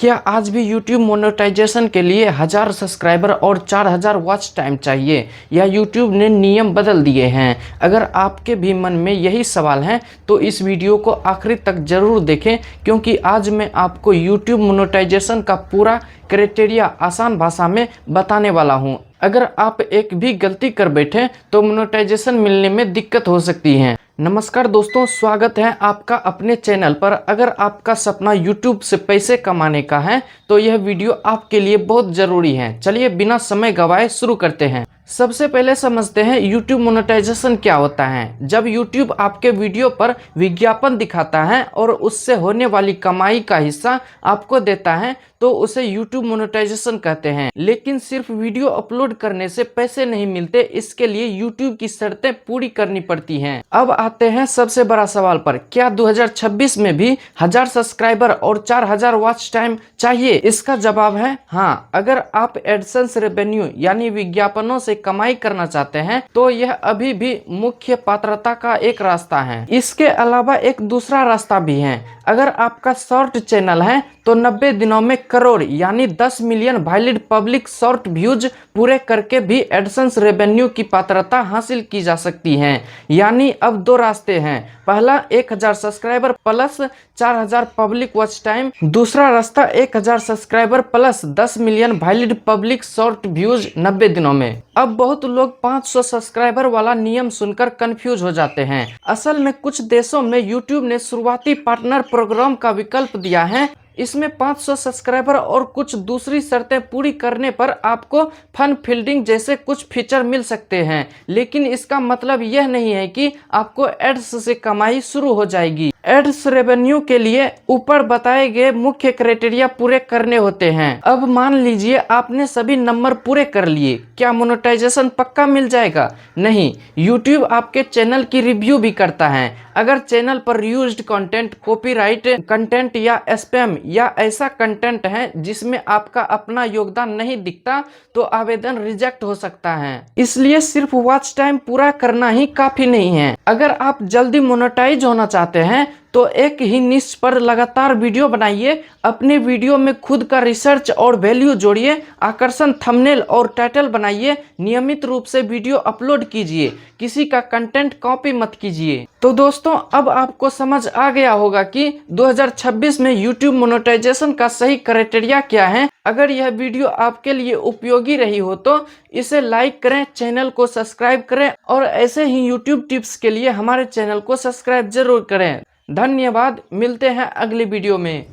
क्या आज भी YouTube मोनेटाइजेशन के लिए 1000 सब्सक्राइबर और 4000 वॉच टाइम चाहिए या YouTube ने नियम बदल दिए हैं? अगर आपके भी मन में यही सवाल हैं तो इस वीडियो को आखिरी तक ज़रूर देखें, क्योंकि आज मैं आपको YouTube मोनेटाइजेशन का पूरा क्राइटेरिया आसान भाषा में बताने वाला हूं। अगर आप एक भी गलती कर बैठें तो मोनेटाइजेशन मिलने में दिक्कत हो सकती है। नमस्कार दोस्तों, स्वागत है आपका अपने चैनल पर। अगर आपका सपना YouTube से पैसे कमाने का है तो यह वीडियो आपके लिए बहुत ज़रूरी है। चलिए बिना समय गवाए शुरू करते हैं। सबसे पहले समझते हैं YouTube मोनेटाइजेशन क्या होता है। जब YouTube आपके वीडियो पर विज्ञापन दिखाता है और उससे होने वाली कमाई का हिस्सा आपको देता है तो उसे YouTube मोनेटाइजेशन कहते हैं। लेकिन सिर्फ वीडियो अपलोड करने से पैसे नहीं मिलते, इसके लिए YouTube की शर्तें पूरी करनी पड़ती हैं। अब आते हैं सबसे बड़ा सवाल पर, क्या 2026 में भी 1000 सब्सक्राइबर और 4000 वॉच टाइम चाहिए? इसका जवाब है हाँ। अगर आप एडसेंस रेवेन्यू यानी विज्ञापनों से कमाई करना चाहते हैं तो यह अभी भी मुख्य पात्रता का एक रास्ता है। इसके अलावा एक दूसरा रास्ता भी है। अगर आपका शॉर्ट चैनल है तो 90 दिनों में करोड़ यानी 10 million valid public short views पूरे करके भी एडसेंस रेवेन्यू की पात्रता हासिल की जा सकती है। यानी अब दो रास्ते हैं, पहला 1000 subscriber plus 4000 public watch time, दूसरा रास्ता 1000 subscriber plus 10 million valid public short views 90 दिनों में। अब बहुत लोग 500 सब्सक्राइबर वाला नियम सुनकर कंफ्यूज हो जाते हैं। असल में कुछ देशों में YouTube ने शुरुआती पार्टनर प्रोग्राम का विकल्प दिया है। इसमें 500 सब्सक्राइबर और कुछ दूसरी शर्तें पूरी करने पर आपको फन फील्डिंग जैसे कुछ फीचर मिल सकते हैं। लेकिन इसका मतलब यह नहीं है कि आपको एड्स से कमाई शुरू हो जाएगी। एड्स रेवेन्यू के लिए ऊपर बताए गए मुख्य क्राइटेरिया पूरे करने होते हैं। अब मान लीजिए आपने सभी नंबर पूरे कर लिए, क्या मोनेटाइजेशन पक्का मिल जाएगा? नहीं, YouTube आपके चैनल की रिव्यू भी करता है। अगर चैनल पर रीयूज्ड कंटेंट, कॉपीराइट कंटेंट या स्पैम या ऐसा कंटेंट है जिसमें आपका अपना योगदान नहीं दिखता तो आवेदन रिजेक्ट हो सकता है। इसलिए सिर्फ वॉच टाइम पूरा करना ही काफी नहीं है। अगर आप जल्दी मोनेटाइज होना चाहते हैं तो एक ही निश पर लगातार वीडियो बनाइए। अपने वीडियो में खुद का रिसर्च और वैल्यू जोड़िए, आकर्षण थंबनेल और टाइटल बनाइए, नियमित रूप से वीडियो अपलोड कीजिए, किसी का कंटेंट कॉपी मत कीजिए। तो दोस्तों, अब आपको समझ आ गया होगा कि 2026 में YouTube मोनेटाइजेशन का सही क्राइटेरिया क्या है। अगर यह वीडियो आपके लिए उपयोगी रही हो तो इसे लाइक करें, चैनल को सब्सक्राइब करें और ऐसे ही YouTube टिप्स के लिए हमारे चैनल को सब्सक्राइब जरूर करें। धन्यवाद, मिलते हैं अगली वीडियो में।